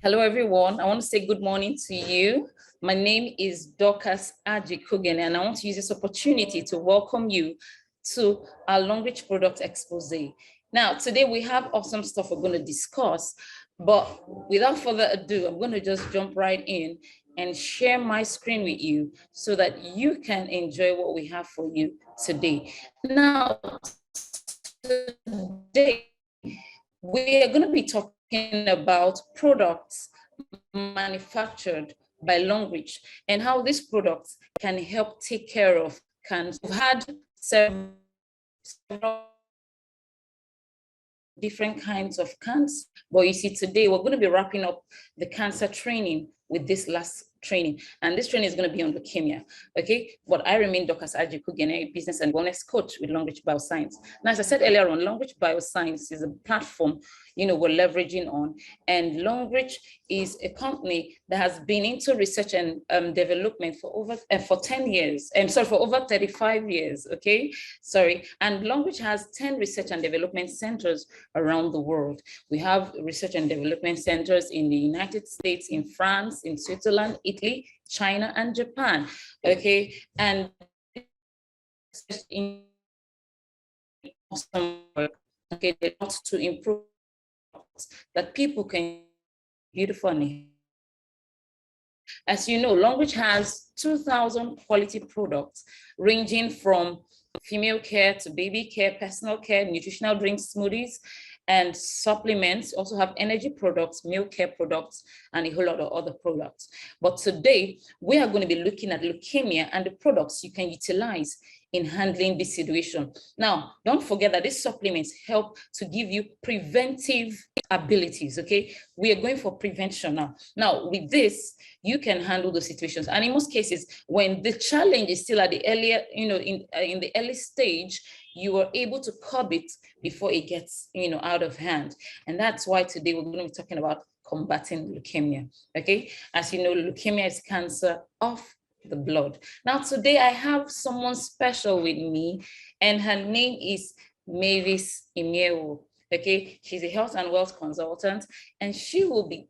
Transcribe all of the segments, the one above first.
Hello, everyone. I want to say good morning to you. My name is Dorcas Ajikugen, and I want to use this opportunity to welcome you to our Long Reach Product Expose. Now, today we have awesome stuff we're going to discuss, but without further ado, I'm going to just jump right in and share my screen with you so that you can enjoy what we have for you today. Now, today, we are going to be talking about products manufactured by Long Reach and how these products can help take care of cancer. We've had several different kinds of cancer, but you see, today we're going to be wrapping up the cancer training with this last training, and this training is going to be on leukemia. Okay, but I remain Dorcas Ajikugen, a business and wellness coach with Long Reach Bioscience. Now, as I said earlier on, Long Reach Bioscience is a platform we're leveraging on, and Long Reach is a company that has been into research and development for over 10 years. For over 35 years. Okay, and Long Reach has 10 research and development centers around the world. We have research and development centers in the United States, in France, in Switzerland, Italy, China, and Japan. Okay, and in awesome work. Okay, they want to improve that people can beautiful. As you know, Long Reach has 2,000 quality products ranging from female care to baby care, personal care, nutritional drinks, smoothies, and supplements. Also have energy products, meal care products, and a whole lot of other products. But today, we are going to be looking at leukemia and the products you can utilize in handling this situation. Now, don't forget that these supplements help to give you preventive abilities. Okay, we are going for prevention now. Now, with this, you can handle the situations, and in most cases, when the challenge is still at the earlier, in the early stage, you are able to curb it before it gets, out of hand. And that's why today we're going to be talking about combating leukemia. Okay, as you know, leukemia is cancer of the blood. Now, today I have someone special with me, and her name is Mavis Imiewo. Okay, she's a health and wealth consultant, and she will be,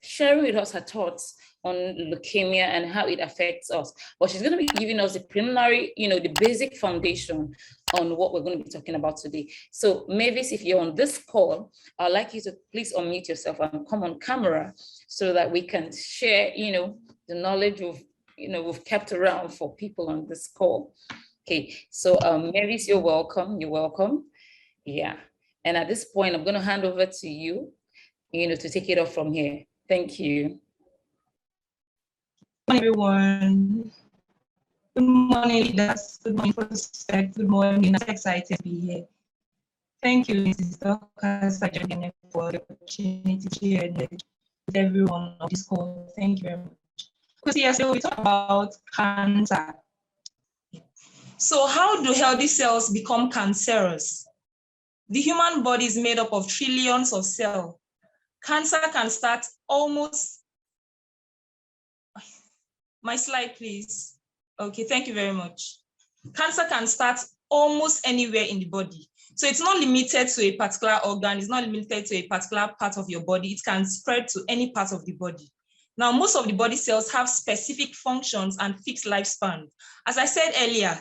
sharing with us her thoughts on leukemia and how it affects us. But she's going to be giving us the preliminary, the basic foundation on what we're going to be talking about today. So Mavis, if you're on this call, I'd like you to please unmute yourself and come on camera so that we can share, the knowledge we've kept around for people on this call. Okay, so Mavis, you're welcome. You're welcome. Yeah. And at this point, I'm going to hand over to you, to take it off from here. Thank you. Good morning, everyone. Good morning, leaders. Good morning, prospect. Good morning. I'm excited to be here. Thank you, Mrs. Dorcas, for the opportunity to share with everyone on this call. Thank you very much. Because yes, we talk about cancer. So how do healthy cells become cancerous? The human body is made up of trillions of cells. Cancer can start almost, my slide, please. Okay, thank you very much. Cancer can start almost anywhere in the body. So it's not limited to a particular organ, it's not limited to a particular part of your body, it can spread to any part of the body. Now, most of the body cells have specific functions and fixed lifespan. As I said earlier,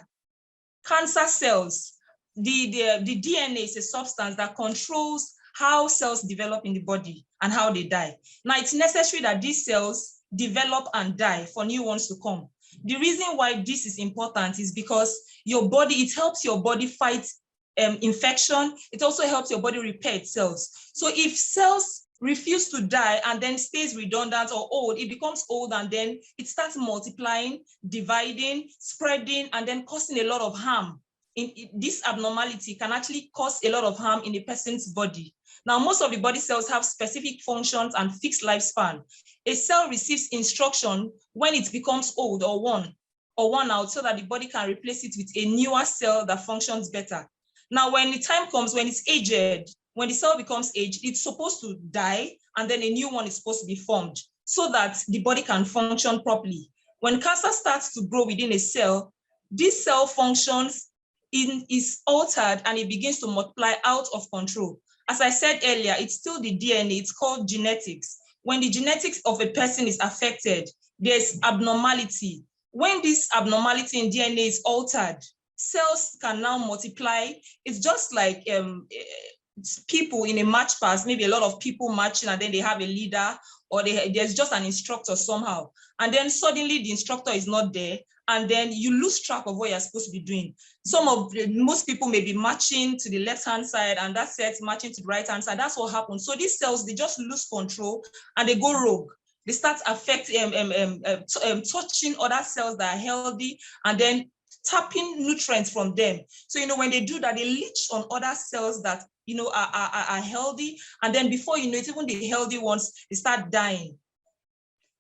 cancer cells, the DNA is a substance that controls how cells develop in the body and how they die. Now, it's necessary that these cells develop and die for new ones to come. The reason why this is important is because your body, it helps your body fight infection. It also helps your body repair itself. So if cells refuse to die and then stays redundant or old, it becomes old and then it starts multiplying, dividing, spreading, and then causing a lot of harm. This abnormality can actually cause a lot of harm in a person's body. Now, most of the body cells have specific functions and fixed lifespan. A cell receives instruction when it becomes old or worn out so that the body can replace it with a newer cell that functions better. Now, when the time comes, when it's aged, when the cell becomes aged, it's supposed to die and then a new one is supposed to be formed so that the body can function properly. When cancer starts to grow within a cell, this cell functions is altered and it begins to multiply out of control. As I said earlier, it's still the DNA, it's called genetics. When the genetics of a person is affected, there's abnormality. When this abnormality in DNA is altered, cells can now multiply. It's just like people in a march past, maybe a lot of people marching, and then they have a leader, or there's just an instructor somehow. And then suddenly the instructor is not there, and then you lose track of what you're supposed to be doing. Most people may be marching to the left-hand side, and that set marching to the right-hand side. That's what happens. So these cells, they just lose control and they go rogue. They start affecting, touching other cells that are healthy, and then tapping nutrients from them. So, when they do that, they leach on other cells that, are healthy. And then before you know it, even the healthy ones, they start dying.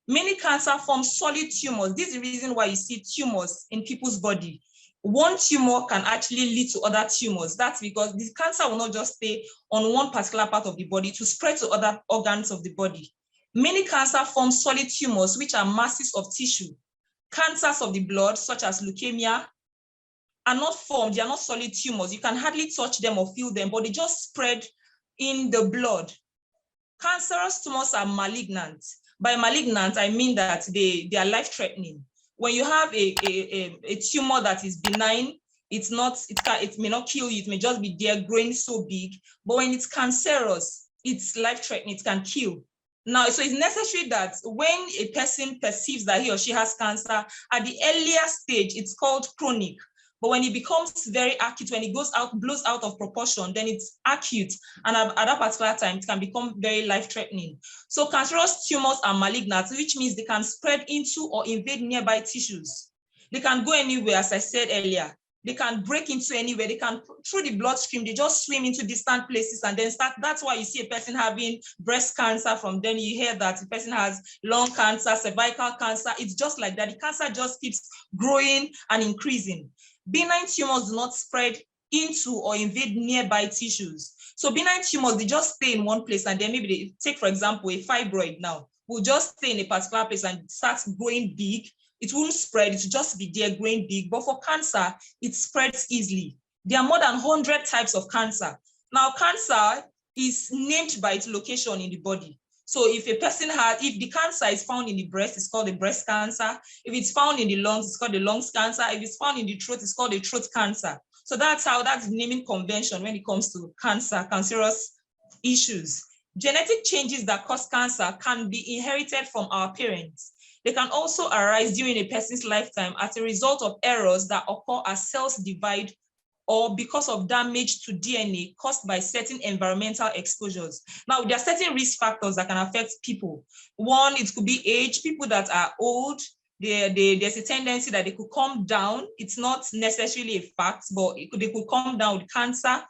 Many cancer form solid tumors. This is the reason why you see tumors in people's body. One tumor can actually lead to other tumors. That's because the cancer will not just stay on one particular part of the body, to spread to other organs of the body. Many cancer form solid tumors, which are masses of tissue. Cancers of the blood, such as leukemia, are not formed. They are not solid tumors. You can hardly touch them or feel them, but they just spread in the blood. Cancerous tumors are malignant. By malignant, I mean that they are life-threatening. When you have a tumor that is benign, it may not kill you. It may just be there growing so big. But when it's cancerous, it's life-threatening. It can kill. Now, so it's necessary that when a person perceives that he or she has cancer, at the earlier stage, it's called chronic. But when it becomes very acute, when it blows out of proportion, then it's acute. And at that particular time, it can become very life-threatening. So cancerous tumors are malignant, which means they can spread into or invade nearby tissues. They can go anywhere, as I said earlier. They can break into anywhere. They can, through the bloodstream, they just swim into distant places and then start. That's why you see a person having breast cancer. From then you hear that the person has lung cancer, cervical cancer. It's just like that. The cancer just keeps growing and increasing. Benign tumors do not spread into or invade nearby tissues. So benign tumors, they just stay in one place, and then maybe they take, for example, a fibroid now, will just stay in a particular place and starts growing big. It won't spread, it will just be there growing big. But for cancer, it spreads easily. There are more than 100 types of cancer. Now, cancer is named by its location in the body. So if if the cancer is found in the breast, it's called the breast cancer. If it's found in the lungs, it's called the lungs cancer. If it's found in the throat, it's called the throat cancer. So that's the naming convention when it comes to cancerous issues. Genetic changes that cause cancer can be inherited from our parents. They can also arise during a person's lifetime as a result of errors that occur as cells divide, or because of damage to DNA caused by certain environmental exposures. Now, there are certain risk factors that can affect people. One, it could be age. People that are old, there's a tendency that they could come down. It's not necessarily a fact, but they could come down with cancer.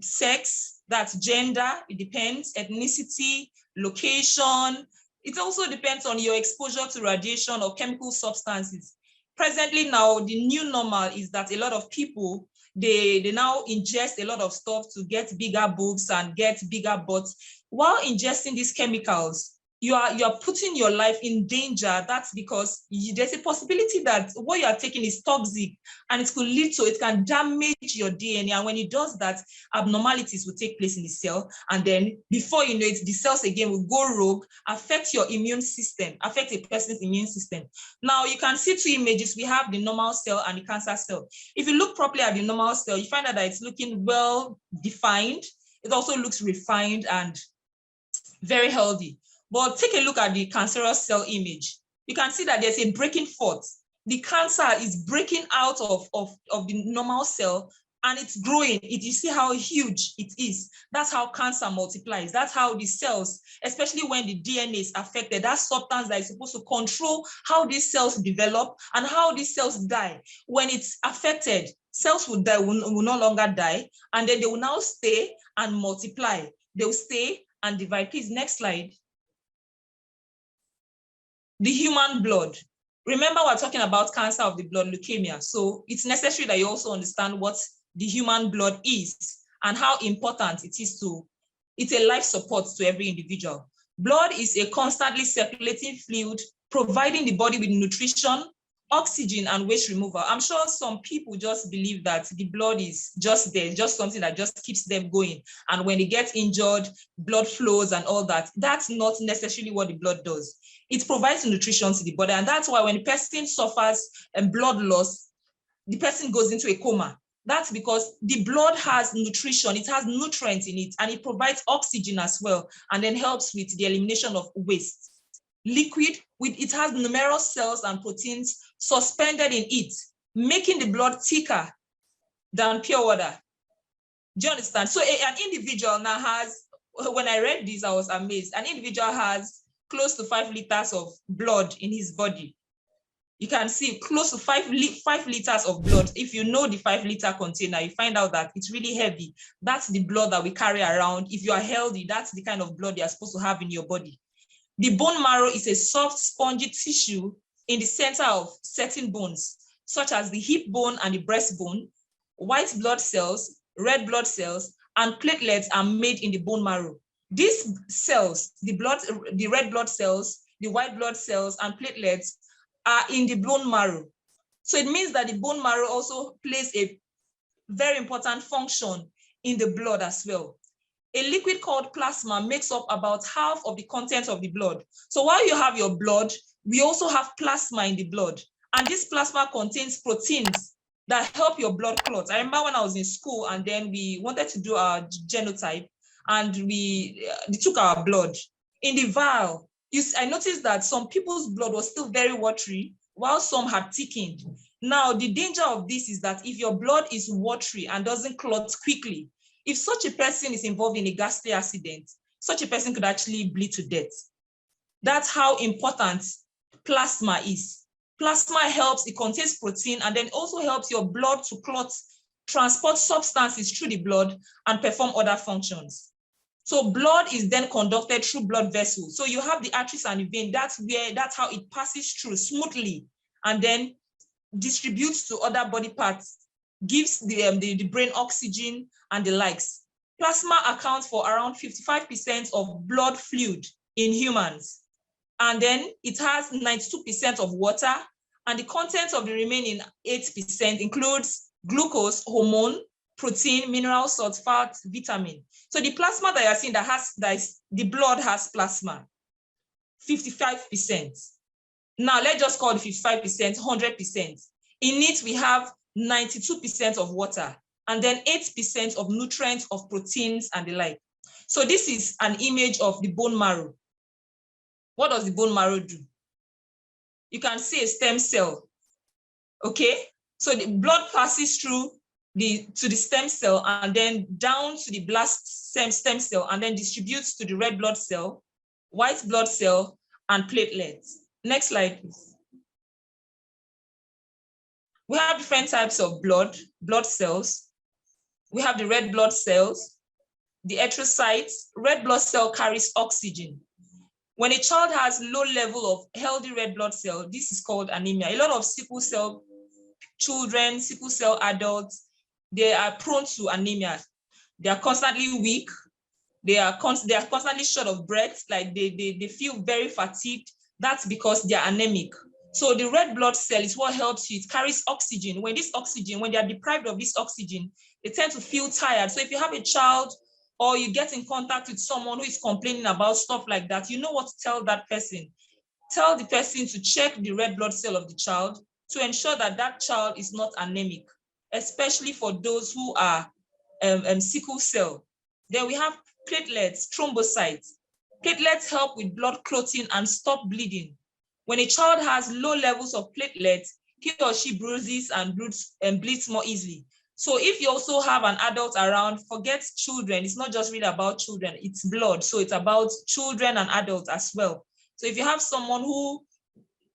Sex, that's gender, it depends, ethnicity, location. It also depends on your exposure to radiation or chemical substances. Presently now, the new normal is that a lot of people, they now ingest a lot of stuff to get bigger boobs and get bigger butts. While ingesting these chemicals, you are putting your life in danger. That's because there's a possibility that what you are taking is toxic, and it can damage your DNA. And when it does that, abnormalities will take place in the cell. And then before you know it, the cells again will go rogue, affect your immune system, affect a person's immune system. Now you can see two images. We have the normal cell and the cancer cell. If you look properly at the normal cell, you find out that it's looking well defined. It also looks refined and very healthy. But take a look at the cancerous cell image. You can see that there's a breaking forth. The cancer is breaking out of the normal cell, and it's growing. You see how huge it is. That's how cancer multiplies. That's how the cells, especially when the DNA is affected, that substance that is supposed to control how these cells develop and how these cells die. When it's affected, cells will die, will no longer die, and then they will now stay and multiply. They will stay and divide. Please, next slide. The human blood. Remember, we're talking about cancer of the blood, leukemia. So it's necessary that you also understand what the human blood is and how important it is it's a life support to every individual. Blood is a constantly circulating fluid, providing the body with nutrition, oxygen and waste removal. I'm sure some people just believe that the blood is just there, just something that just keeps them going. And when they get injured, blood flows and all that. That's not necessarily what the blood does. It provides nutrition to the body. And that's why when a person suffers blood loss, the person goes into a coma. That's because the blood has nutrition, it has nutrients in it, and it provides oxygen as well, and then helps with the elimination of waste. Liquid, it has numerous cells and proteins suspended in it, making the blood thicker than pure water. Do you understand? So an individual now has, when I read this, I was amazed. An individual has close to 5 liters of blood in his body. You can see close to 5 liters of blood. If you know the 5-liter container, you find out that it's really heavy. That's the blood that we carry around. If you are healthy, that's the kind of blood you're supposed to have in your body. The bone marrow is a soft, spongy tissue in the center of certain bones, such as the hip bone and the breastbone. White blood cells, red blood cells, and platelets are made in the bone marrow. These cells, the red blood cells, the white blood cells, and platelets are in the bone marrow. So it means that the bone marrow also plays a very important function in the blood as well. A liquid called plasma makes up about half of the content of the blood. So while you have your blood, we also have plasma in the blood. And this plasma contains proteins that help your blood clot. I remember when I was in school and then we wanted to do our genotype and they took our blood. In the vial, I noticed that some people's blood was still very watery while some had thickened. Now, the danger of this is that if your blood is watery and doesn't clot quickly, if such a person is involved in a ghastly accident, such a person could actually bleed to death. That's how important plasma is. Plasma helps, it contains protein, and then also helps your blood to clot, transport substances through the blood, and perform other functions. So blood is then conducted through blood vessels. So you have the arteries and the vein, that's how it passes through smoothly, and then distributes to other body parts, gives the brain oxygen and the likes. Plasma accounts for around 55% of blood fluid in humans. And then it has 92% of water, and the content of the remaining 8% includes glucose, hormone, protein, mineral salts, fat, vitamin. So the plasma that you're seeing the blood has plasma, 55%. Now let's just call it 55%, 100%. In it, we have 92% of water, and then 8% of nutrients, of proteins, and the like. So this is an image of the bone marrow. What does the bone marrow do? You can see a stem cell, okay? So the blood passes through to the stem cell and then down to the blast stem cell and then distributes to the red blood cell, white blood cell, and platelets. Next slide, please. We have different types of blood cells. We have the red blood cells, the erythrocytes. Red blood cell carries oxygen. When a child has low level of healthy red blood cell, this is called anemia. A lot of sickle cell children, sickle cell adults, they are prone to anemia. They are constantly weak. They are constantly short of breath, like they feel very fatigued. That's because they are anemic. So the red blood cell is what helps you. It carries oxygen. When they are deprived of this oxygen, they tend to feel tired. So if you have a child or you get in contact with someone who is complaining about stuff like that, you know what to tell that person. Tell the person to check the red blood cell of the child to ensure that that child is not anemic, especially for those who are sickle cell. Then we have platelets, thrombocytes. Platelets help with blood clotting and stop bleeding. When a child has low levels of platelets, he or she bruises and bleeds more easily. So if you also have an adult around, forget children. It's not just really about children, it's blood. So it's about children and adults as well. So if you have someone who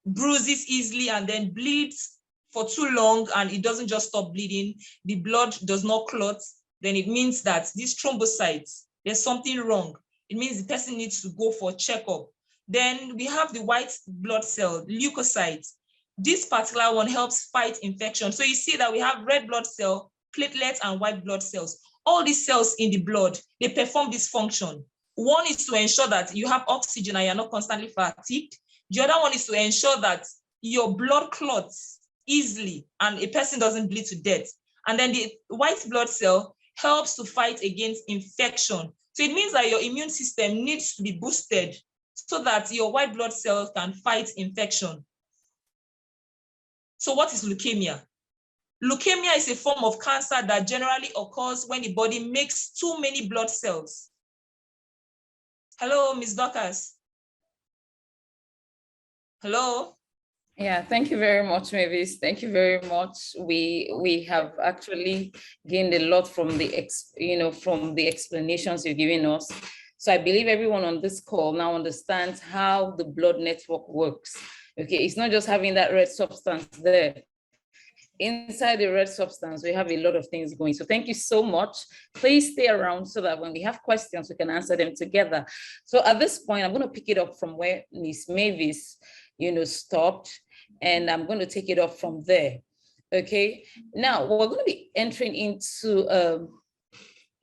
bruises easily and then bleeds for too long and it doesn't just stop bleeding, the blood does not clot, then it means that these thrombocytes, there's something wrong. It means the person needs to go for a checkup. Then we have the white blood cell, leukocytes. This particular one helps fight infection. So you see that we have red blood cell, platelets, and white blood cells. All these cells in the blood, they perform this function. One is to ensure that you have oxygen and you're not constantly fatigued. The other one is to ensure that your blood clots easily and a person doesn't bleed to death. And then the white blood cell helps to fight against infection. So it means that your immune system needs to be boosted so that your white blood cells can fight infection. So what is leukemia? Leukemia is a form of cancer that generally occurs when the body makes too many blood cells. Hello, Ms. Dorcas. Hello. Yeah, thank you very much, Mavis. Thank you very much. We have actually gained a lot from the from the explanations you're giving us. So I believe everyone on this call now understands how the blood network works. Okay, it's not just having that red substance there. Inside the red substance, we have a lot of things going. So thank you so much. Please stay around so that when we have questions, we can answer them together. So at this point, I'm going to pick it up from where Ms. Mavis, stopped, and I'm going to take it up from there. Okay. Now we're going to be entering into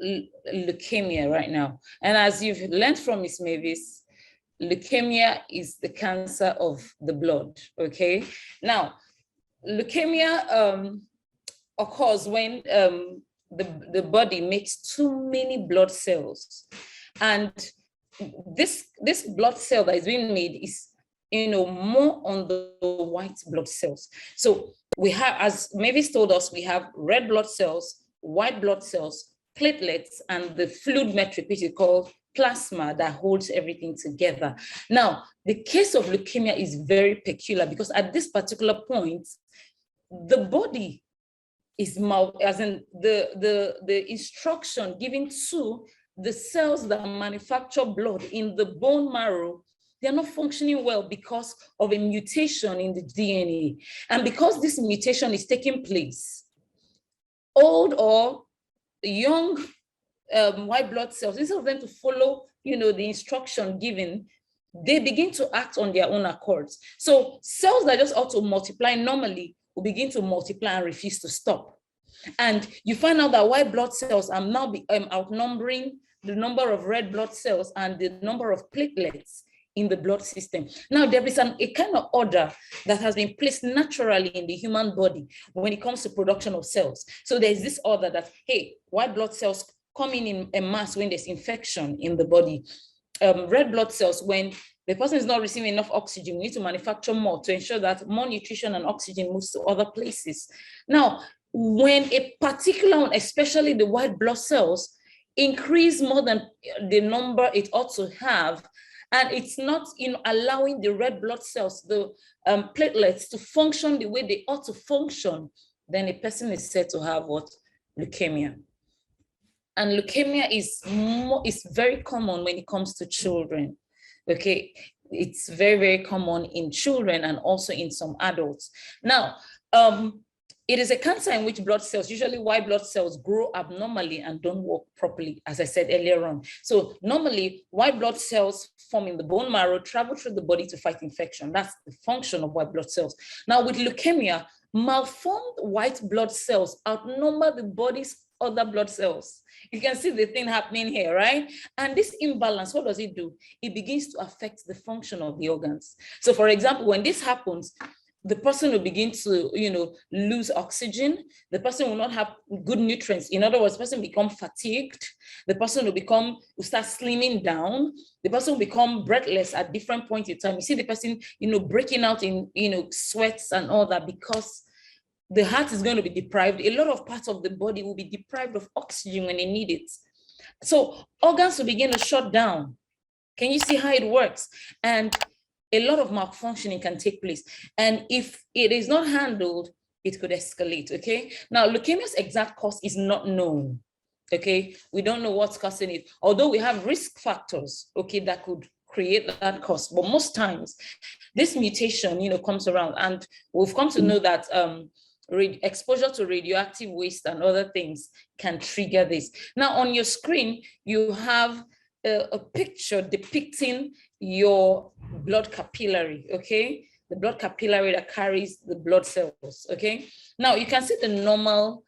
leukemia right now. And as you've learned from Ms. Mavis, leukemia is the cancer of the blood. Okay. Now, leukemia occurs when the body makes too many blood cells, and this blood cell that is being made is more on the white blood cells. So we have, as Mavis told us, we have red blood cells, white blood cells, platelets, and the fluid metric, which is called plasma, that holds everything together. Now, the case of leukemia is very peculiar because at this particular point, the body is as in the instruction given to the cells that manufacture blood in the bone marrow, they're not functioning well because of a mutation in the DNA. And because this mutation is taking place, old or young white blood cells, instead of them to follow, the instruction given, they begin to act on their own accords. So cells that just ought to multiply normally will begin to multiply and refuse to stop. And you find out that white blood cells are now outnumbering the number of red blood cells and the number of platelets in the blood system. Now, there is a kind of order that has been placed naturally in the human body when it comes to production of cells. So there's this order that, hey, white blood cells come in a mass when there's infection in the body. Red blood cells, when the person is not receiving enough oxygen, we need to manufacture more to ensure that more nutrition and oxygen moves to other places. Now, when a particular one, especially the white blood cells, increase more than the number it ought to have, and it's not allowing the red blood cells, the platelets, to function the way they ought to function, then a person is said to have what? Leukemia. And leukemia is very common when it comes to children. Okay, it's very, very common in children and also in some adults. Now, it is a cancer in which blood cells, usually white blood cells, grow abnormally and don't work properly, as I said earlier on. So normally, white blood cells form in the bone marrow, travel through the body to fight infection. That's the function of white blood cells. Now, with leukemia, malformed white blood cells outnumber the body's other blood cells. You can see the thing happening here, right? And this imbalance, what does it do? It begins to affect the function of the organs. So for example, when this happens, the person will begin to, lose oxygen. The person will not have good nutrients. In other words, the person will become fatigued. The person will start slimming down. The person will become breathless at different points in time. You see the person, breaking out in, sweats and all that, because the heart is going to be deprived. A lot of parts of the body will be deprived of oxygen when they need it. So organs will begin to shut down. Can you see how it works? And a lot of malfunctioning can take place. And if it is not handled, it could escalate, okay? Now, leukemia's exact cause is not known, okay? We don't know what's causing it, although we have risk factors, okay, that could create that cause. But most times, this mutation, comes around, and we've come to know that exposure to radioactive waste and other things can trigger this. Now, on your screen, you have a picture depicting your blood capillary, okay? The blood capillary that carries the blood cells, okay? Now, you can see the normal,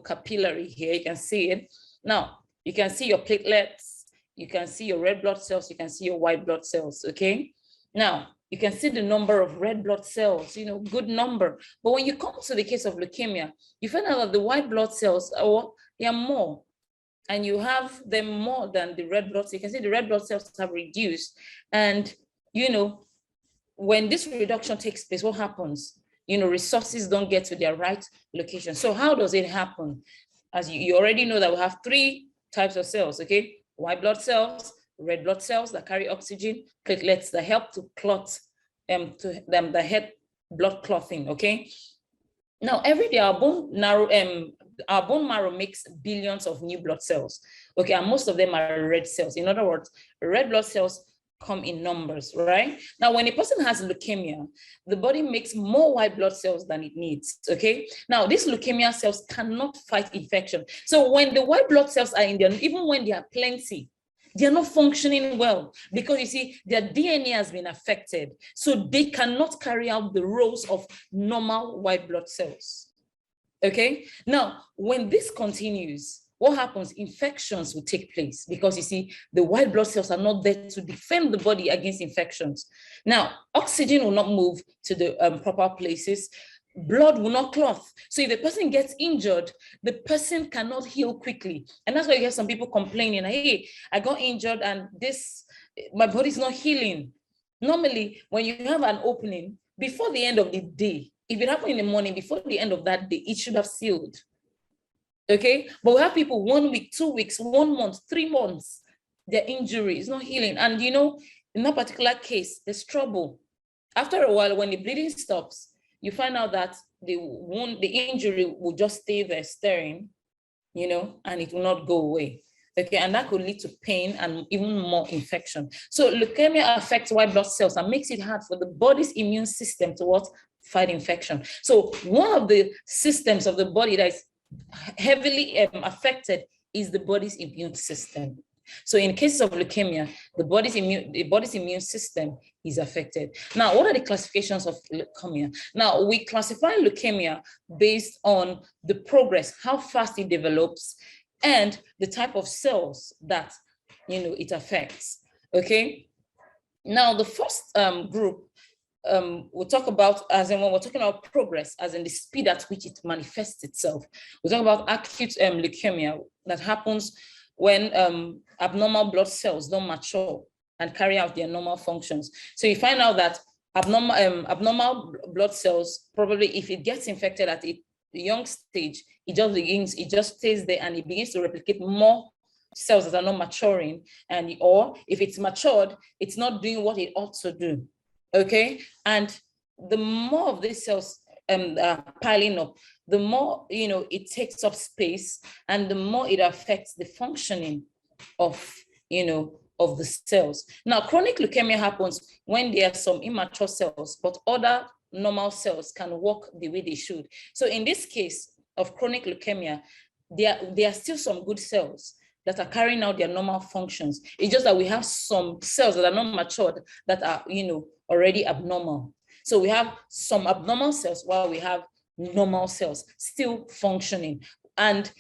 capillary here. You can see it. Now, you can see your platelets. You can see your red blood cells. You can see your white blood cells, okay? Now, You can see the number of red blood cells, good number. But when you come to the case of leukemia, you find out that the white blood cells they are more, and you have them more than the red blood cells. You can see the red blood cells have reduced. And, when this reduction takes place, what happens? Resources don't get to their right location. So how does it happen? As you already know that we have 3 types of cells, okay? White blood cells, red blood cells that carry oxygen, platelets that help to clot, that help blood clotting, okay? Now, every day our bone marrow makes billions of new blood cells, okay? And most of them are red cells. In other words, red blood cells come in numbers, right? Now, when a person has leukemia, the body makes more white blood cells than it needs, okay? Now, these leukemia cells cannot fight infection. So when the white blood cells are in there, even when they are plenty, they're not functioning well because you see, their DNA has been affected. So they cannot carry out the roles of normal white blood cells, okay? Now, when this continues, what happens? Infections will take place because you see, the white blood cells are not there to defend the body against infections. Now, oxygen will not move to the proper places. Blood will not clot. So if the person gets injured, the person cannot heal quickly. And that's why you hear some people complaining, hey, I got injured and my body's not healing. Normally, when you have an opening, before the end of the day, if it happened in the morning, before the end of that day, it should have sealed. Okay, but we have people 1 week, 2 weeks, 1 month, 3 months, their injury is not healing. And in that particular case, there's trouble. After a while, when the bleeding stops, you find out that the injury will just stay there staring, and it will not go away. Okay, and that could lead to pain and even more infection. So leukemia affects white blood cells and makes it hard for the body's immune system to fight infection. So one of the systems of the body that is heavily affected is the body's immune system. So in cases of leukemia, the body's immune system is affected. Now, what are the classifications of leukemia? Now, we classify leukemia based on the progress, how fast it develops, and the type of cells that it affects. Okay. Now, the first group we'll talk about, as in when we're talking about progress, as in the speed at which it manifests itself. We'll talk about acute leukemia that happens when abnormal blood cells don't mature and carry out their normal functions. So you find out that abnormal blood cells, probably if it gets infected at a young stage, it just stays there and it begins to replicate more cells that are not maturing, or if it's matured, it's not doing what it ought to do. Okay, and the more of these cells piling up, the more it takes up space, and the more it affects the functioning of of the cells. Now, chronic leukemia happens when there are some immature cells, but other normal cells can work the way they should. So in this case of chronic leukemia, there are still some good cells that are carrying out their normal functions. It's just that we have some cells that are not matured that are, already abnormal. So we have some abnormal cells while we have normal cells still functioning. And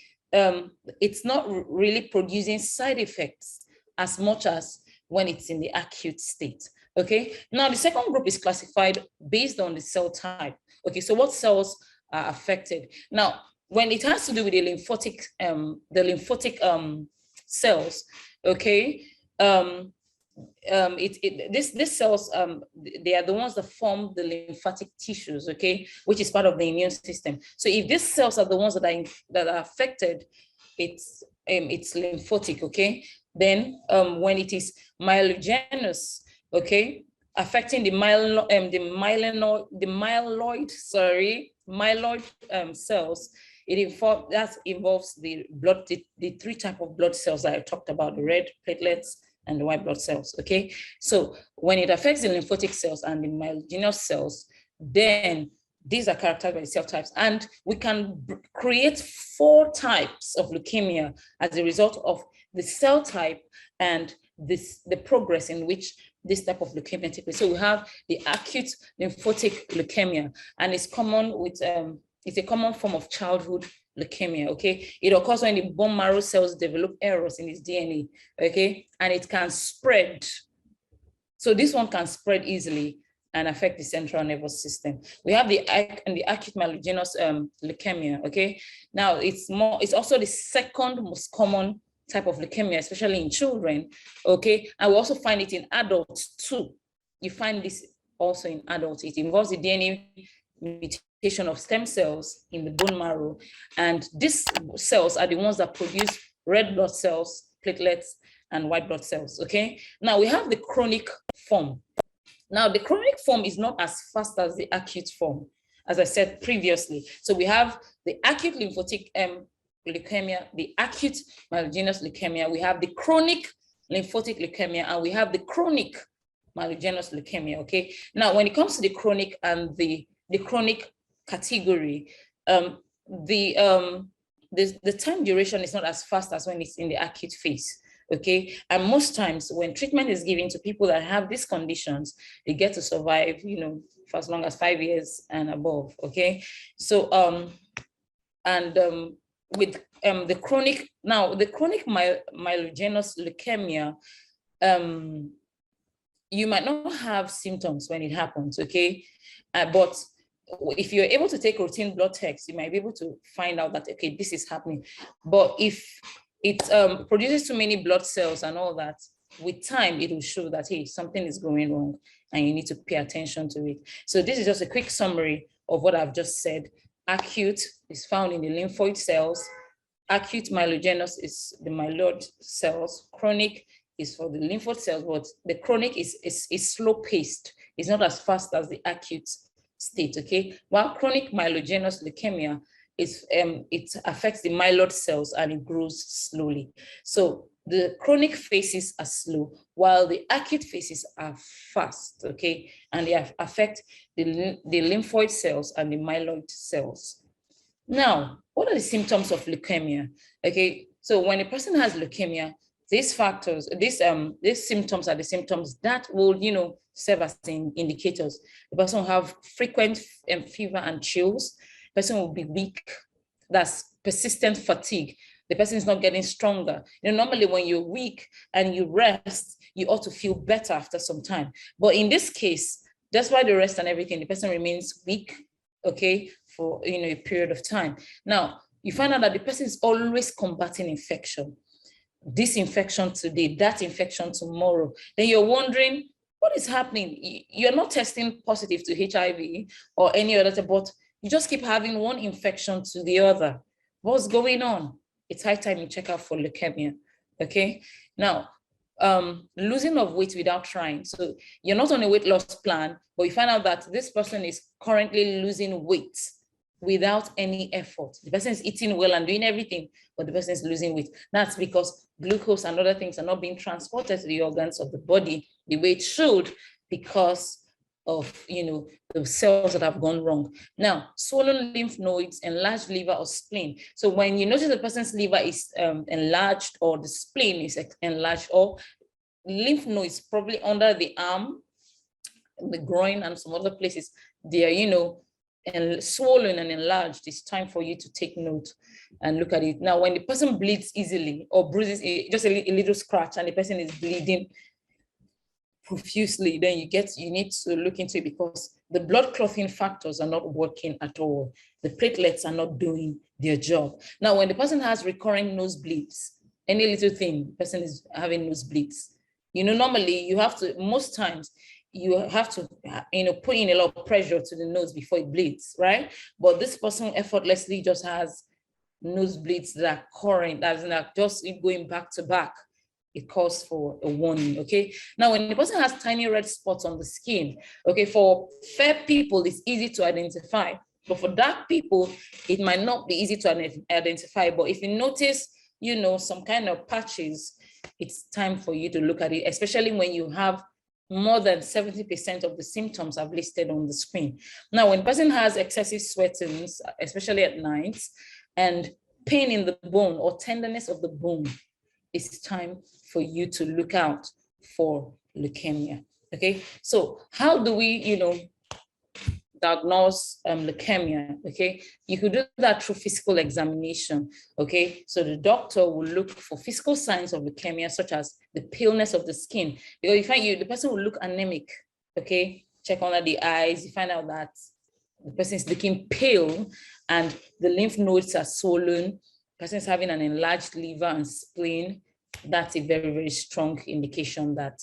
it's not really producing side effects as much as when it's in the acute state. Okay. Now, the second group is classified based on the cell type. Okay. So what cells are affected? Now, when it has to do with the lymphatic cells, okay, these cells, they are the ones that form the lymphatic tissues, okay, which is part of the immune system. So if these cells are the ones that are affected, it's lymphatic, okay. Then when it is myelogenous, okay, affecting the myeloid cells, that involves the 3 types of blood cells that I talked about, the red platelets and the white blood cells, okay? So when it affects the lymphatic cells and the myelogenous cells, then these are characterized by cell types. And we can create 4 types of leukemia as a result of the cell type and the progress in which this type of leukemia takes place. So we have the acute lymphatic leukemia, and it's common with it's a common form of childhood leukemia, okay? It occurs when the bone marrow cells develop errors in its DNA, okay? And it can spread. So this one can spread easily and affect the central nervous system. We have the acute myelogenous leukemia. Okay, now it's also the second most common type of leukemia, especially in children. Okay, and we also find it in adults too. You find this also in adults. It involves the DNA mutation of stem cells in the bone marrow, and these cells are the ones that produce red blood cells, platelets, and white blood cells. Okay, now we have the chronic form. Now, the chronic form is not as fast as the acute form, as I said previously. So we have the acute lymphocytic leukemia, the acute myelogenous leukemia, we have the chronic lymphocytic leukemia, and we have the chronic myelogenous leukemia. Okay. Now, when it comes to the chronic and the chronic category, the time duration is not as fast as when it's in the acute phase. Okay, and most times when treatment is given to people that have these conditions, they get to survive, for as long as 5 years and above. Okay, so with the chronic, now the chronic myelogenous leukemia, you might not have symptoms when it happens. Okay, but if you're able to take routine blood tests, you might be able to find out that, okay, this is happening. But if it produces too many blood cells and all that, with time, it will show that, hey, something is going wrong and you need to pay attention to it. So this is just a quick summary of what I've just said. Acute is found in the lymphoid cells. Acute myelogenous is the myeloid cells. Chronic is for the lymphoid cells, but the chronic is slow-paced. It's not as fast as the acute state, okay? While chronic myelogenous leukemia, it affects the myeloid cells and it grows slowly. So the chronic phases are slow, while the acute phases are fast, okay? And they affect the lymphoid cells and the myeloid cells. Now, what are the symptoms of leukemia? Okay, so when a person has leukemia, these factors, these symptoms are the symptoms that will, serve as indicators. The person will have frequent fever and chills. The person will be weak. That's persistent fatigue. The person is not getting stronger. Normally when you're weak and you rest, you ought to feel better after some time. But in this case, despite the rest and everything, the person remains weak, okay, for a period of time. Now, you find out that the person is always combating infection. This infection today, that infection tomorrow. Then you're wondering, what is happening? You're not testing positive to HIV or any other, but you just keep having one infection to the other. What's going on? It's high time you check out for leukemia, okay? Now, losing of weight without trying. So you're not on a weight loss plan, but you find out that this person is currently losing weight without any effort. The person is eating well and doing everything, but the person is losing weight. That's because glucose and other things are not being transported to the organs of the body the way it should, because of the cells that have gone wrong. Now, swollen lymph nodes, enlarged liver or spleen. So when you notice the person's liver is enlarged, or the spleen is enlarged, or lymph nodes probably under the arm, the groin, and some other places, they are and swollen and enlarged, it's time for you to take note and look at it. Now, when the person bleeds easily or bruises just a little scratch and the person is bleeding profusely, then you need to look into it, because the blood clotting factors are not working at all. The platelets are not doing their job. Now, when the person has recurring nosebleeds, any little thing, the person is having nosebleeds, normally you have to, most times, you have to, put in a lot of pressure to the nose before it bleeds, right? But this person effortlessly just has nosebleeds that are current, that are just going back to back. It calls for a warning, okay? Now, when the person has tiny red spots on the skin, okay, for fair people, it's easy to identify. But for dark people, it might not be easy to identify. But if you notice, some kind of patches, it's time for you to look at it, especially when you have more than 70% of the symptoms I've listed on the screen. Now, when a person has excessive sweatings, especially at night, and pain in the bone or tenderness of the bone, it's time for you to look out for leukemia, okay? So how do we, diagnose leukemia, okay? You could do that through physical examination, okay? So the doctor will look for physical signs of leukemia, such as the paleness of the skin. Because you find the person will look anemic, okay? check under the eyes, you find out that the person is looking pale and the lymph nodes are swollen, the person is having an enlarged liver and spleen, that's a very, very strong indication that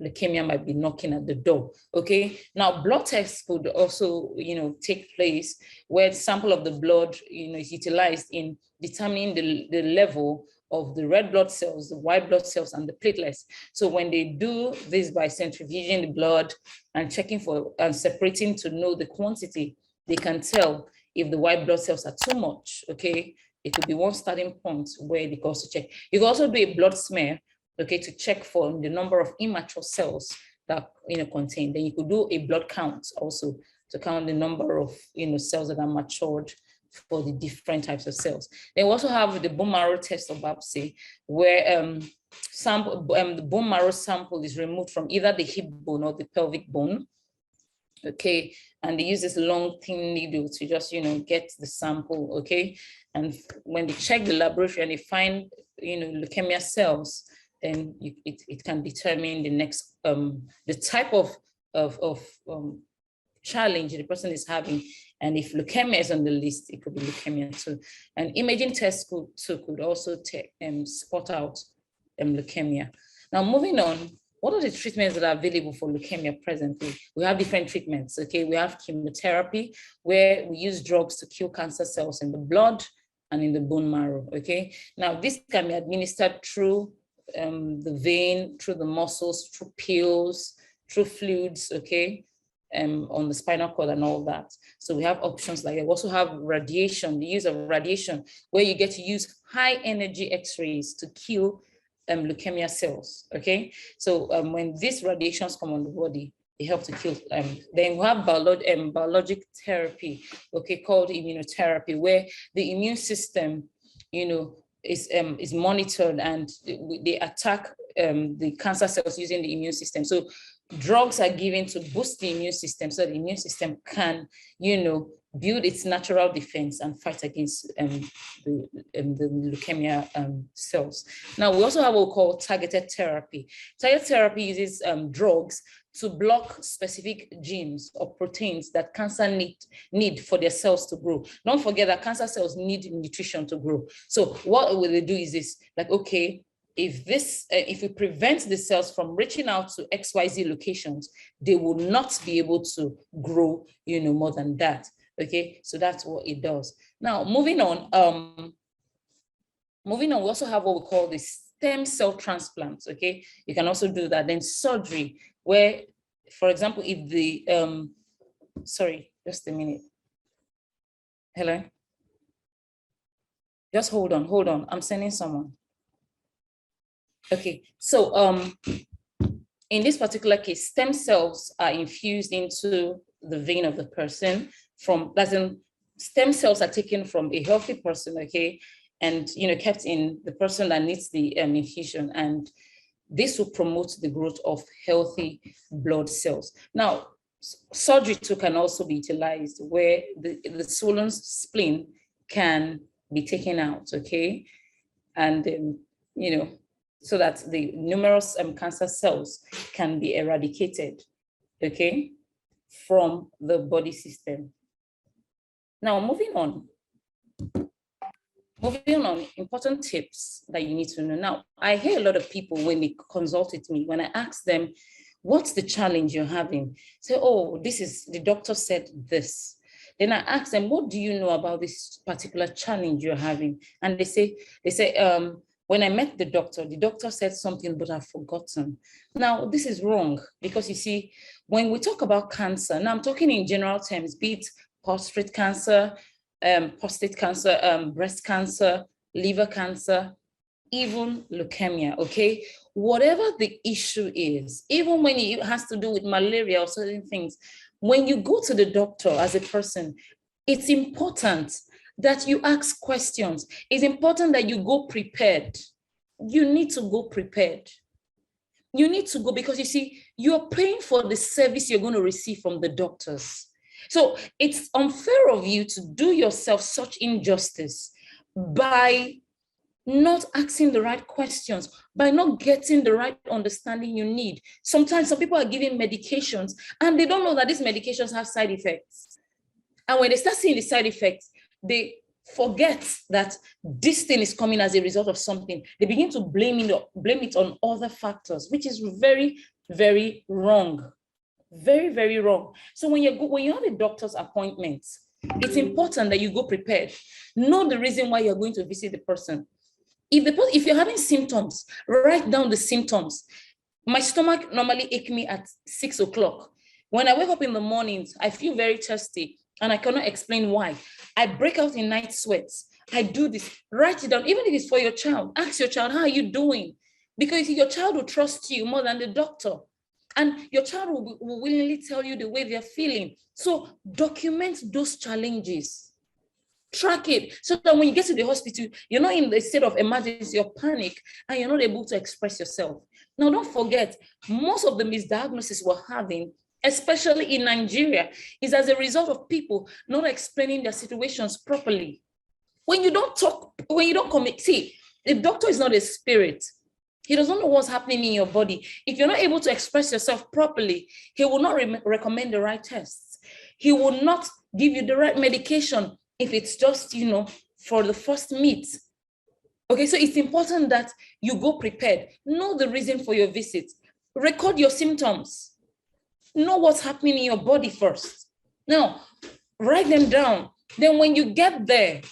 leukemia might be knocking at the door. Okay, now blood tests could also, take place where the sample of the blood, is utilized in determining the level of the red blood cells, the white blood cells, and the platelets. So when they do this by centrifuging the blood and checking for and separating to know the quantity, they can tell if the white blood cells are too much. Okay, it could be one starting point where they can also check. You can also do a blood smear, okay, to check for the number of immature cells that contain. Then you could do a blood count also to count the number of cells that are matured for the different types of cells. Then we also have the bone marrow test of biopsy, where the bone marrow sample is removed from either the hip bone or the pelvic bone. Okay, and they use this long thin needle to just get the sample. Okay, and when they check the laboratory and they find leukemia cells, then it can determine the next the type of challenge the person is having. And if leukemia is on the list, it could be leukemia too. And imaging tests could also spot out leukemia. Now, moving on, what are the treatments that are available for leukemia presently? We have different treatments, okay? We have chemotherapy, where we use drugs to kill cancer cells in the blood and in the bone marrow, okay? Now, this can be administered through the vein, through the muscles, through pills, through fluids, okay? On the spinal cord and all that. So we have options like that. We also have radiation, the use of radiation, where you get to use high energy X-rays to kill leukemia cells, okay? So when these radiations come on the body, they help to kill. Then we have biologic therapy, okay, called immunotherapy, where the immune system, is monitored and they attack the cancer cells using the immune system. So drugs are given to boost the immune system so the immune system can, build its natural defense and fight against the leukemia cells. Now, we also have what we call targeted therapy. Targeted therapy uses drugs to block specific genes or proteins that cancer need for their cells to grow. Don't forget that cancer cells need nutrition to grow. So what will they do is this, like, okay, if we prevent the cells from reaching out to XYZ locations, they will not be able to grow, more than that. Okay, so that's what it does. Now, moving on, we also have what we call the stem cell transplants. Okay, you can also do that. Then surgery, where, for example, if the sorry, just a minute. Hello. Just hold on. I'm sending someone. Okay, so in this particular case, stem cells are infused into the vein of the person stem cells are taken from a healthy person, okay, and kept in the person that needs the infusion, and this will promote the growth of healthy blood cells. Now, surgery too can also be utilized, where the swollen spleen can be taken out, okay, and so that the numerous cancer cells can be eradicated, okay, from the body system. Now, moving on, important tips that you need to know. Now, I hear a lot of people when they consult with me, when I ask them, what's the challenge you're having? Say, oh, the doctor said this. Then I ask them, what do you know about this particular challenge you're having? And they say, when I met the doctor said something, but I've forgotten. Now, this is wrong, because you see, when we talk about cancer, now I'm talking in general terms, be it prostate cancer, breast cancer, liver cancer, even leukemia, okay? Whatever the issue is, even when it has to do with malaria or certain things, when you go to the doctor as a person, it's important that you ask questions. It's important that you go prepared. You need to go prepared. You need to go because you see, you're paying for the service you're going to receive from the doctors. So it's unfair of you to do yourself such injustice by not asking the right questions, by not getting the right understanding you need. Sometimes some people are giving medications and they don't know that these medications have side effects. And when they start seeing the side effects, they forget that this thing is coming as a result of something. They begin to blame it on other factors, which is very, very wrong. Very, very wrong. So when you have a doctor's appointment, it's important that you go prepared. Know the reason why you're going to visit the person. If you're having symptoms, write down the symptoms. My stomach normally aches me at 6 o'clock. When I wake up in the mornings, I feel very thirsty and I cannot explain why. I break out in night sweats. I do this. Write it down, even if it's for your child. Ask your child, how are you doing? Because your child will trust you more than the doctor. And your child will willingly tell you the way they're feeling. So document those challenges. Track it so that when you get to the hospital, you're not in the state of emergency or panic and you're not able to express yourself. Now, don't forget, most of the misdiagnosis we're having, especially in Nigeria, is as a result of people not explaining their situations properly. When you don't commit, see, the doctor is not a spirit. He doesn't know what's happening in your body. If you're not able to express yourself properly, he will not recommend the right tests. He will not give you the right medication if it's just, for the first meet. Okay, so it's important that you go prepared. Know the reason for your visit. Record your symptoms. Know what's happening in your body first. Now, write them down. Then when you get there,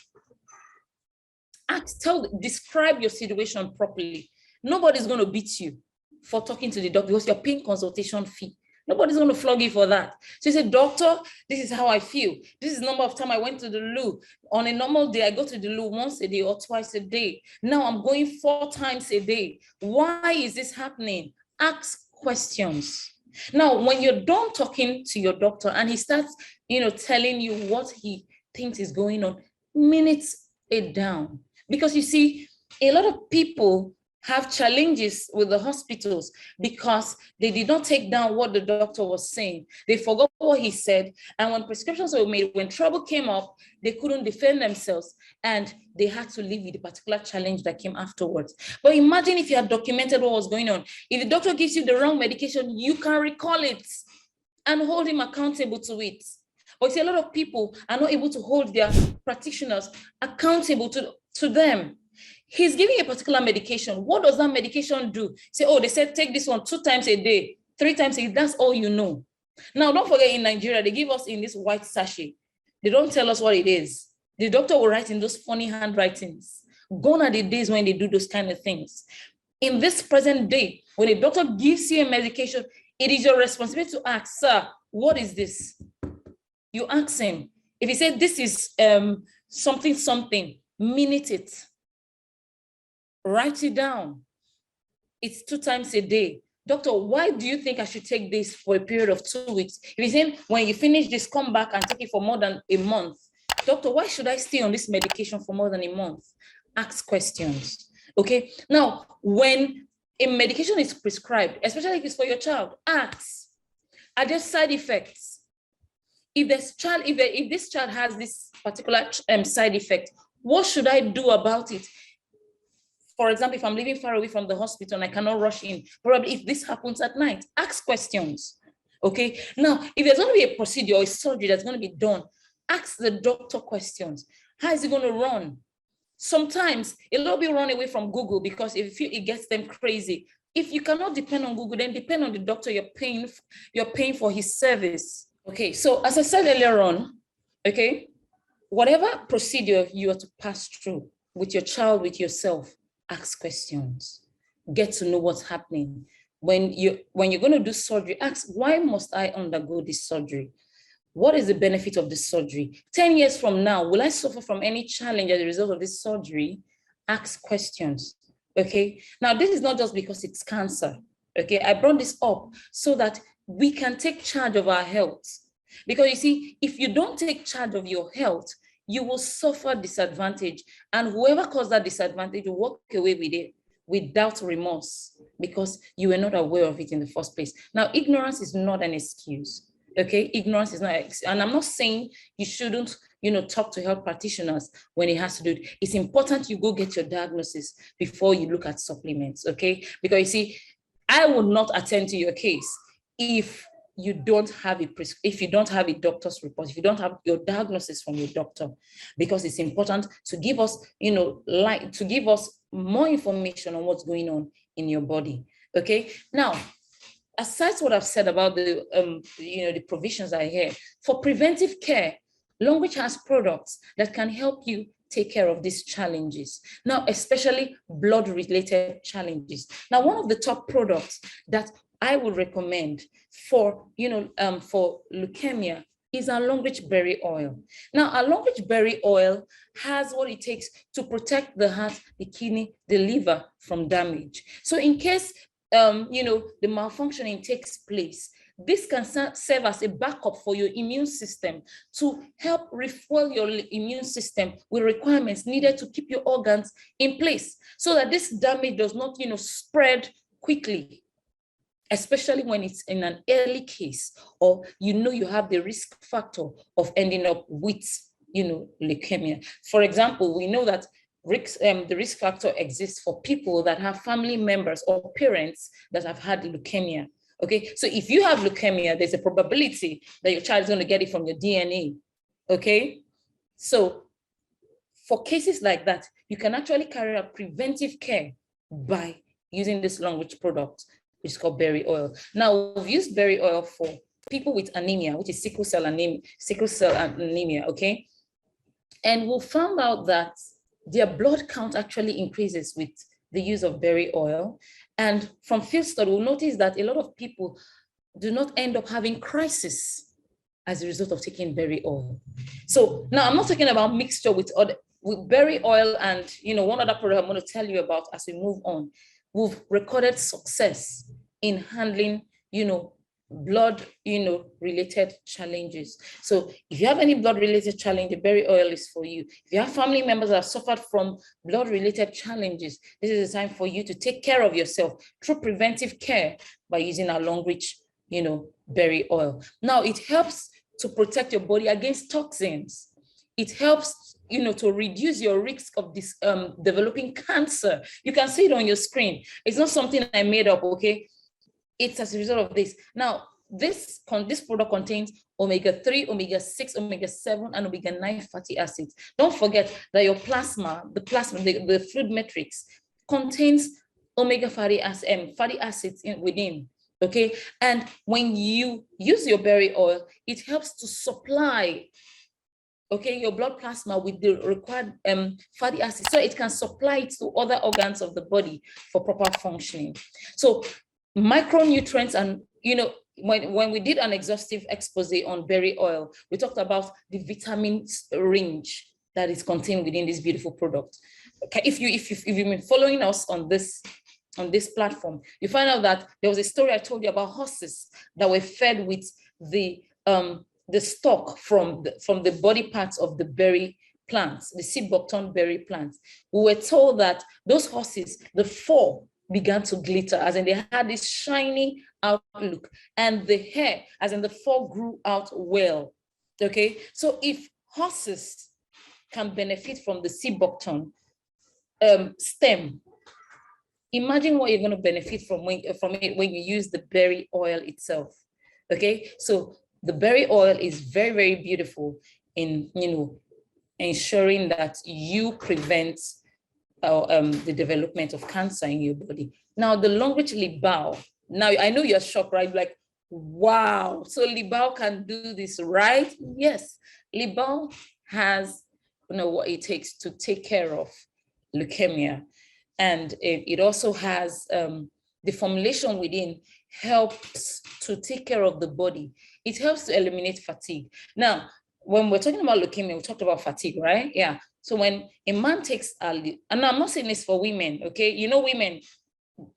describe your situation properly. Nobody's going to beat you for talking to the doctor because you're paying consultation fee. Nobody's going to flog you for that. So you say, doctor, this is how I feel. This is the number of time I went to the loo. On a normal day, I go to the loo once a day or twice a day. Now I'm going 4 times a day. Why is this happening? Ask questions. Now, when you're done talking to your doctor and he starts, telling you what he thinks is going on, minute it down. Because you see, a lot of people have challenges with the hospitals because they did not take down what the doctor was saying. They forgot what he said. And when prescriptions were made, when trouble came up, they couldn't defend themselves and they had to live with the particular challenge that came afterwards. But imagine if you had documented what was going on. If the doctor gives you the wrong medication, you can recall it and hold him accountable to it. But see, a lot of people are not able to hold their practitioners accountable to them. He's giving a particular medication. What does that medication do? Say, they said take this one 2 times a day, 3 times a day. That's all you know. Now, don't forget, in Nigeria, they give us in this white sachet. They don't tell us what it is. The doctor will write in those funny handwritings. Gone are the days when they do those kind of things. In this present day, when a doctor gives you a medication, it is your responsibility to ask, sir, what is this? You ask him. If he said this is something, minute it. Write it down. It's 2 times a day. Doctor, why do you think I should take this for a period of 2 weeks? If he's saying, when you finish this, come back and take it for more than a month. Doctor, why should I stay on this medication for more than a month? Ask questions. Okay. Now, when a medication is prescribed, especially if it's for your child, ask, are there side effects? If this child has this particular side effect, what should I do about it? For example, if I'm living far away from the hospital and I cannot rush in, probably if this happens at night, ask questions. Okay. Now, if there's going to be a procedure or a surgery that's going to be done, ask the doctor questions. How is it going to run? Sometimes a lot of people run away from Google because if it gets them crazy. If you cannot depend on Google, then depend on the doctor you're paying for his service. Okay. So as I said earlier on, okay, whatever procedure you are to pass through with your child, with yourself, ask questions, get to know what's happening. When you're going to do surgery, ask, why must I undergo this surgery? What is the benefit of this surgery? 10 years from now, will I suffer from any challenge as a result of this surgery? Ask questions, okay? Now, this is not just because it's cancer, okay? I brought this up so that we can take charge of our health. Because you see, if you don't take charge of your health, you will suffer disadvantage. And whoever caused that disadvantage will walk away with it without remorse because you were not aware of it in the first place. Now, ignorance is not an excuse, okay? Ignorance is not, and I'm not saying you shouldn't talk to health practitioners when it has to do it. It's important you go get your diagnosis before you look at supplements, okay? Because you see, I will not attend to your case if you don't have a doctor's report, if you don't have your diagnosis from your doctor, because it's important to give us, to give us more information on what's going on in your body. Okay. Now, aside what I've said about the provisions I hear for preventive care, Longreach has products that can help you take care of these challenges. Now, especially blood-related challenges. Now, one of the top products that I would recommend for leukemia is our Longreach berry oil. Now, our Longreach berry oil has what it takes to protect the heart, the kidney, the liver from damage. So in case the malfunctioning takes place, this can serve as a backup for your immune system to help refuel your immune system with requirements needed to keep your organs in place so that this damage does not, spread quickly, especially when it's in an early case, or you have the risk factor of ending up with leukemia. For example, we know that the risk factor exists for people that have family members or parents that have had leukemia. Okay, so if you have leukemia, there's a probability that your child is going to get it from your DNA. Okay, so for cases like that, you can actually carry out preventive care by using this Longreach product, which is called berry oil. Now, we've used berry oil for people with anemia, which is sickle cell anemia, okay? And we found out that their blood count actually increases with the use of berry oil. And from field study, we'll notice that a lot of people do not end up having crisis as a result of taking berry oil. So now I'm not talking about mixture with berry oil and one other product I'm going to tell you about as we move on. We've recorded success in handling, blood, related challenges. So if you have any blood related challenge, the berry oil is for you. If you have family members that have suffered from blood related challenges, this is the time for you to take care of yourself through preventive care by using our Longreach, berry oil. Now, it helps to protect your body against toxins. It helps to reduce your risk of this developing cancer. You can see it on your screen. It's not something I made up, okay? It's as a result of this. Now, this product contains omega-3, omega-6, omega-7, and omega-9 fatty acids. Don't forget that your plasma, the fluid matrix, contains omega fatty acids within, okay? And when you use your berry oil, it helps to supply your blood plasma with the required fatty acids, so it can supply it to other organs of the body for proper functioning. So micronutrients, and when we did an exhaustive expose on berry oil, we talked about the vitamins range that is contained within this beautiful product. Okay, if you've been following us on this platform, you find out that there was a story I told you about horses that were fed with the stalk from the body parts of the berry plants, the seed buckthorn berry plants. We were told that those horses, the fur began to glitter, as in they had this shiny outlook, and the hair, as in the fur, grew out well. Okay, so if horses can benefit from the seed buckthorn stem, imagine what you're going to benefit from it when you use the berry oil itself. Okay, so the berry oil is very, very beautiful in ensuring that you prevent the development of cancer in your body. Now, the Longreach Libao. Now, I know you're shocked, right? Like, wow, so Libao can do this, right? Yes, Libao has what it takes to take care of leukemia, and it also has the formulation within helps to take care of the body. It helps to eliminate fatigue. Now, when we're talking about leukemia, we talked about fatigue, right? Yeah. So when a man takes and I'm not saying this for women, okay? Women,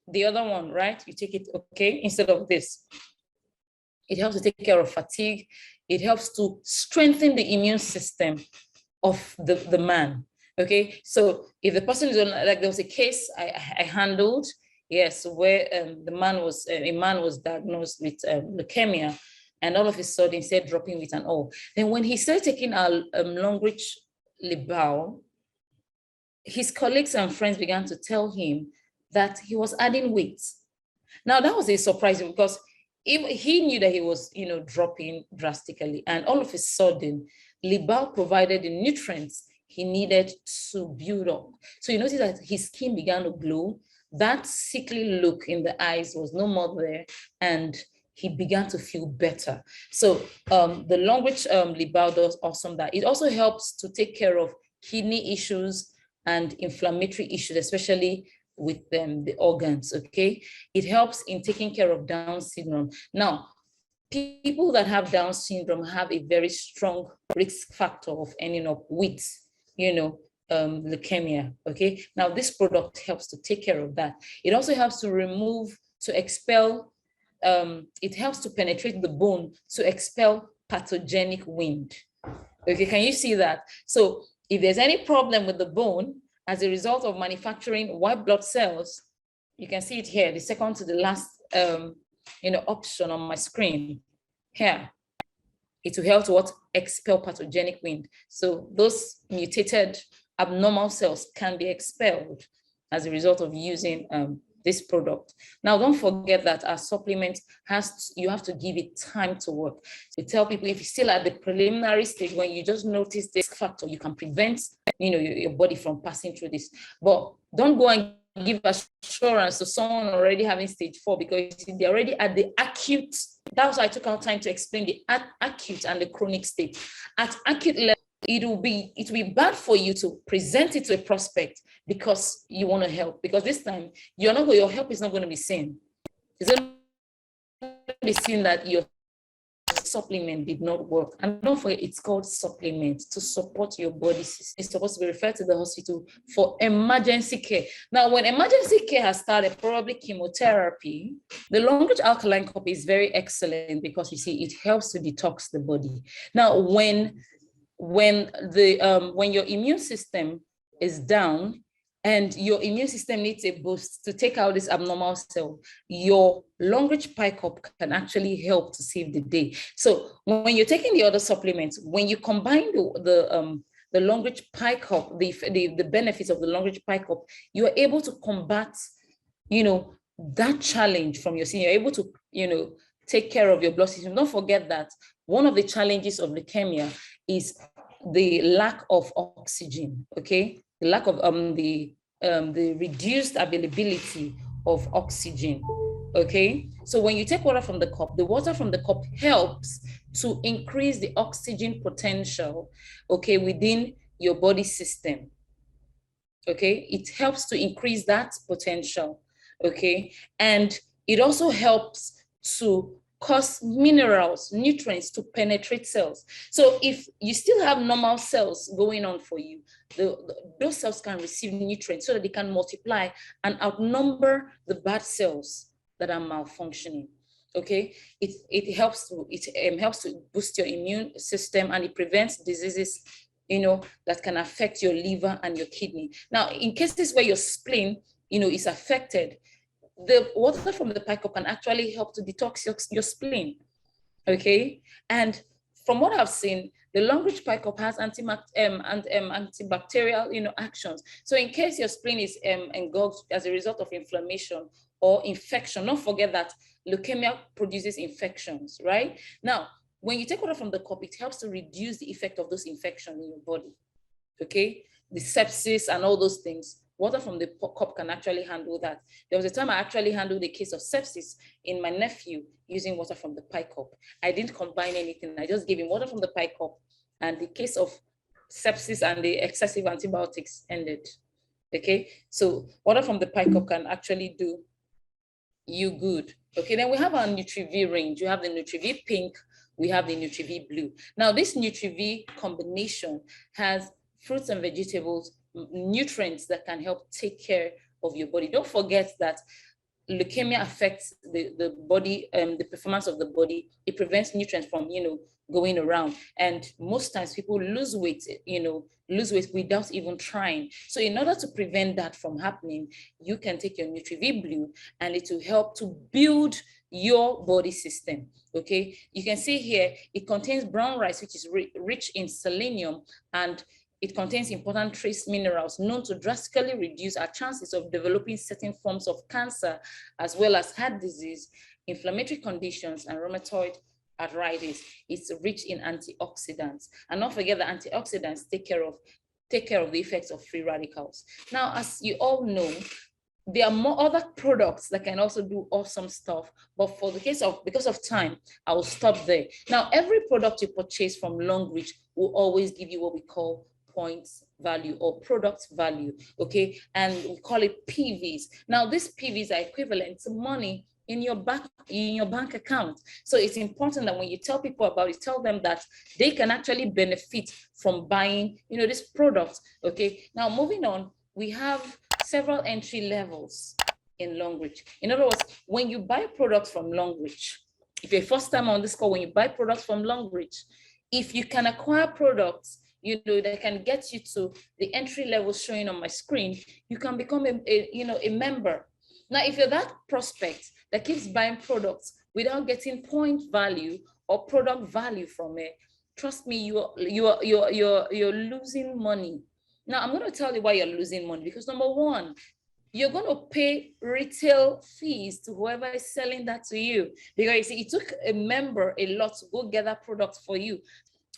the other one, right? You take it, okay, instead of this. It helps to take care of fatigue. It helps to strengthen the immune system of the man, okay? So if the person is on, like there was a case I handled, yes, where a man was diagnosed with leukemia, and all of a sudden he started dropping weight and all. Then when he started taking our long-reach Libau, his colleagues and friends began to tell him that he was adding weight. Now that was a surprise because he knew that he was, dropping drastically, and all of a sudden, Libau provided the nutrients he needed to build up. So you notice that his skin began to glow. That sickly look in the eyes was no more there, and he began to feel better. So the long-reach Libau does awesome that. It also helps to take care of kidney issues and inflammatory issues, especially with the organs, okay? It helps in taking care of Down syndrome. Now, people that have Down syndrome have a very strong risk factor of ending up with, leukemia, okay? Now, this product helps to take care of that. It also helps to expel, it helps to penetrate the bone to expel pathogenic wind. Okay, can you see that? So if there's any problem with the bone as a result of manufacturing white blood cells, you can see it here, the second to the last option on my screen here. It will help to expel pathogenic wind. So those mutated abnormal cells can be expelled as a result of using this product. Now, don't forget that our supplement you have to give it time to work. So we tell people, if you're still at the preliminary stage, when you just notice this factor, you can prevent, your body from passing through this. But don't go and give assurance to someone already having stage 4, because they're already at the acute. That's why I took out time to explain the acute and the chronic state. At acute level, it will be bad for you to present it to a prospect because you want to help, because this time your help is not going to be seen. It's going to be seen that your supplement did not work. And don't forget, it's called supplement to support your body system. It's supposed to be referred to the hospital for emergency care. Now, when emergency care has started, probably chemotherapy, the long-reach alkaline cup is very excellent because you see it helps to detox the body. Now, when your immune system is down and your immune system needs a boost to take out this abnormal cell, your long-reach picup can actually help to save the day. So when you're taking the other supplements, when you combine the long-reach picup, the benefits of the long-reach picup, you are able to combat, that challenge from your skin. You're able to, take care of your blood system. Don't forget that one of the challenges of leukemia is the lack of oxygen, okay? The lack of the reduced availability of oxygen, okay? So when you take water from the cup, the water from the cup helps to increase the oxygen potential, okay, within your body system, okay? It helps to increase that potential, okay? And it also helps to cause minerals, nutrients to penetrate cells. So if you still have normal cells going on for you, those cells can receive nutrients so that they can multiply and outnumber the bad cells that are malfunctioning. Okay, it helps to boost your immune system, and it prevents diseases, that can affect your liver and your kidney. Now, in cases where your spleen, is affected, the water from the picup can actually help to detox your spleen, okay? And from what I've seen, the long-reach picup has antibacterial, actions. So in case your spleen is engulfed as a result of inflammation or infection, don't forget that leukemia produces infections, right? Now, when you take water from the cup, it helps to reduce the effect of those infections in your body, okay? The sepsis and all those things. Water from the cup can actually handle that. There was a time I actually handled the case of sepsis in my nephew using water from the picup. I didn't combine anything. I just gave him water from the picup, and the case of sepsis and the excessive antibiotics ended. Okay, so water from the picup can actually do you good. Okay, then we have our NutriV range. You have the NutriV pink, we have the NutriV blue. Now this NutriV combination has fruits and vegetables, nutrients that can help take care of your body. Don't forget that leukemia affects the body, the performance of the body. It prevents nutrients from, going around. And most times people lose weight, lose weight without even trying. So in order to prevent that from happening, you can take your NutriV Blue and it will help to build your body system. Okay, you can see here it contains brown rice, which is rich in selenium, and it contains important trace minerals known to drastically reduce our chances of developing certain forms of cancer, as well as heart disease, inflammatory conditions, and rheumatoid arthritis. It's rich in antioxidants. And don't forget that antioxidants take care of the effects of free radicals. Now, as you all know, there are more other products that can also do awesome stuff, but for the case of, because of time, I will stop there. Now, every product you purchase from Longreach will always give you what we call points value or product value, okay? And we call it PVs. Now, these PVs are equivalent to money in your bank account. So it's important that when you tell people about it, tell them that they can actually benefit from buying, this product, okay? Now, moving on, we have several entry levels in Longreach. In other words, when you buy products from Longreach, if you're first time on this call, when you buy products from Longreach, if you can acquire products, that can get you to the entry level showing on my screen, you can become a member. Now, if you're that prospect that keeps buying products without getting point value or product value from it, trust me, you're losing money. Now, I'm going to tell you why you're losing money, because number one, you're going to pay retail fees to whoever is selling that to you, because you see, it took a member a lot to go get that product for you.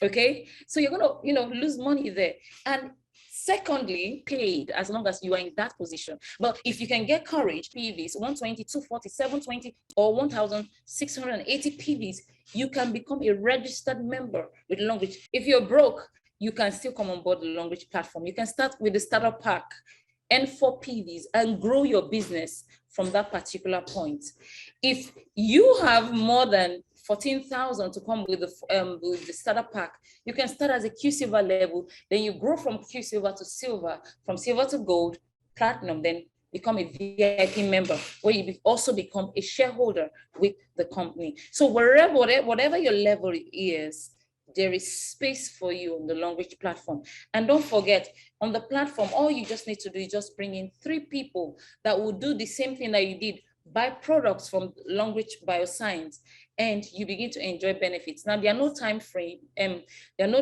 Okay, so you're going to lose money there. And secondly, paid as long as you are in that position. But if you can get courage PVs 120, 240, 720, or 1,680 PVs, you can become a registered member with Longreach. If you're broke, you can still come on board the Longreach platform. You can start with the starter pack and 4 PVs and grow your business from that particular point. If you have more than 14,000 to come with the starter pack, you can start as a Q Silver level, then you grow from Q Silver to Silver, from Silver to Gold, Platinum, then become a VIP member, where you also become a shareholder with the company. So whatever your level is, there is space for you on the Longreach platform. And don't forget, on the platform, all you just need to do is just bring in 3 people that will do the same thing that you did, buy products from Longreach Bioscience, and you begin to enjoy benefits. Now, there are no time frame, there are no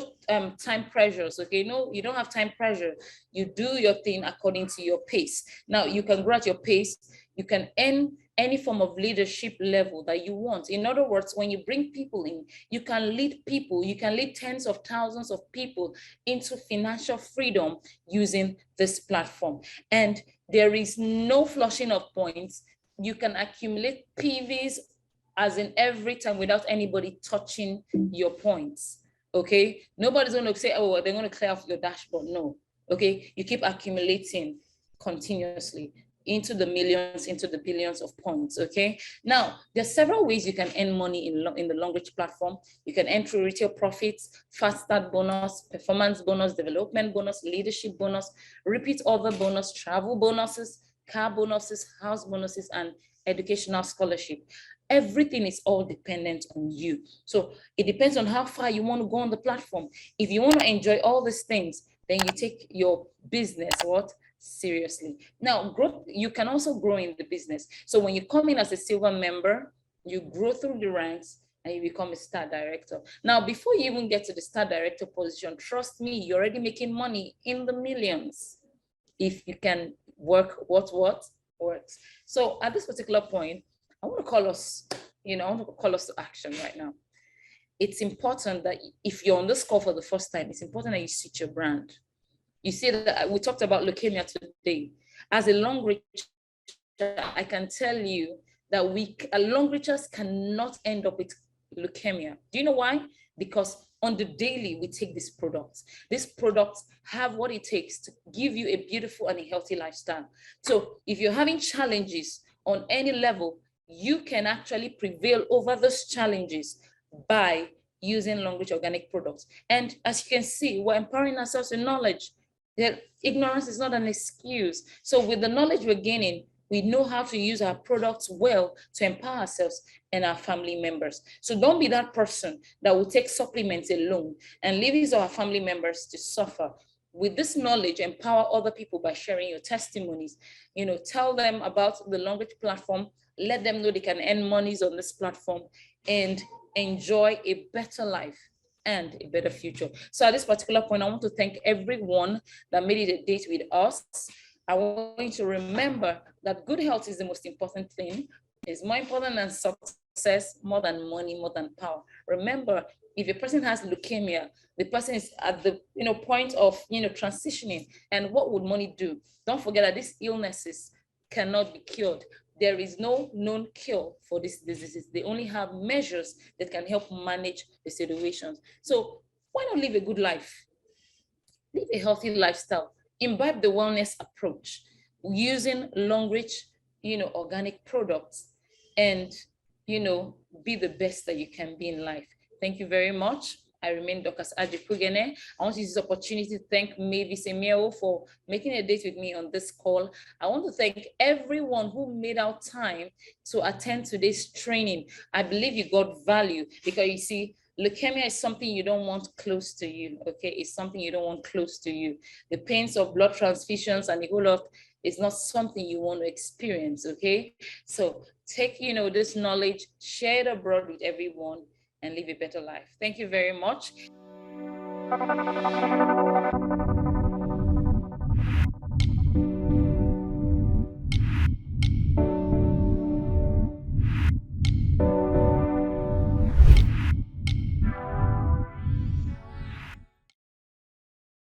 time pressures, okay? No, you don't have time pressure. You do your thing according to your pace. Now, you can grow at your pace. You can earn any form of leadership level that you want. In other words, when you bring people in, you can lead people, you can lead tens of thousands of people into financial freedom using this platform. And there is no flushing of points. You can accumulate PVs as in every time without anybody touching your points, okay? Nobody's going to say, oh, they're going to clear off your dashboard. No, okay? You keep accumulating continuously into the millions, into the billions of points, okay? Now, there's several ways you can earn money in the Longreach platform. You can earn through retail profits, fast start bonus, performance bonus, development bonus, leadership bonus, repeat order bonus, travel bonuses, car bonuses, house bonuses, and educational scholarship. Everything is all dependent on you. So it depends on how far you want to go on the platform. If you want to enjoy all these things, then you take your business seriously. Now, growth, you can also grow in the business. So when you come in as a silver member, you grow through the ranks and you become a star director. Now, before you even get to the star director position, trust me, you're already making money in the millions if you can work what works. So at this particular point, I want to call us, to action right now. It's important that if you're on this call for the first time, it's important that you switch your brand. You see that we talked about leukemia today. As a Longreacher, I can tell you that Longreachers cannot end up with leukemia. Do you know why? Because on the daily, we take these products. These products have what it takes to give you a beautiful and a healthy lifestyle. So if you're having challenges on any level, you can actually prevail over those challenges by using Longreach organic products. And as you can see, we're empowering ourselves with knowledge. That ignorance is not an excuse. So with the knowledge we're gaining, we know how to use our products well to empower ourselves and our family members. So don't be that person that will take supplements alone and leave his or our family members to suffer. with this knowledge, empower other people by sharing your testimonies. Tell them about the Long Reach platform. Let them know they can earn monies on this platform and enjoy a better life and a better future. So at this particular point, I want to thank everyone that made it a date with us. I want you to remember that good health is the most important thing. It's more important than success, more than money, more than power. Remember, if a person has leukemia, the person is at the point of transitioning. And what would money do? Don't forget that these illnesses cannot be cured. There is no known cure for these diseases. They only have measures that can help manage the situations. So why not live a good life? Live a healthy lifestyle. Imbibe the wellness approach using Long Reach, organic products, and be the best that you can be in life. Thank you very much. I remain Dr. Ajipugene. I want to use this opportunity to thank Mavis Emio for making a date with me on this call. I want to thank everyone who made out time to attend today's training. I believe you got value, because you see, leukemia is something you don't want close to you, okay? It's something you don't want close to you. The pains of blood transfusions and the whole lot is not something you want to experience, okay? So take, this knowledge, share it abroad with everyone, and live a better life. Thank you very much.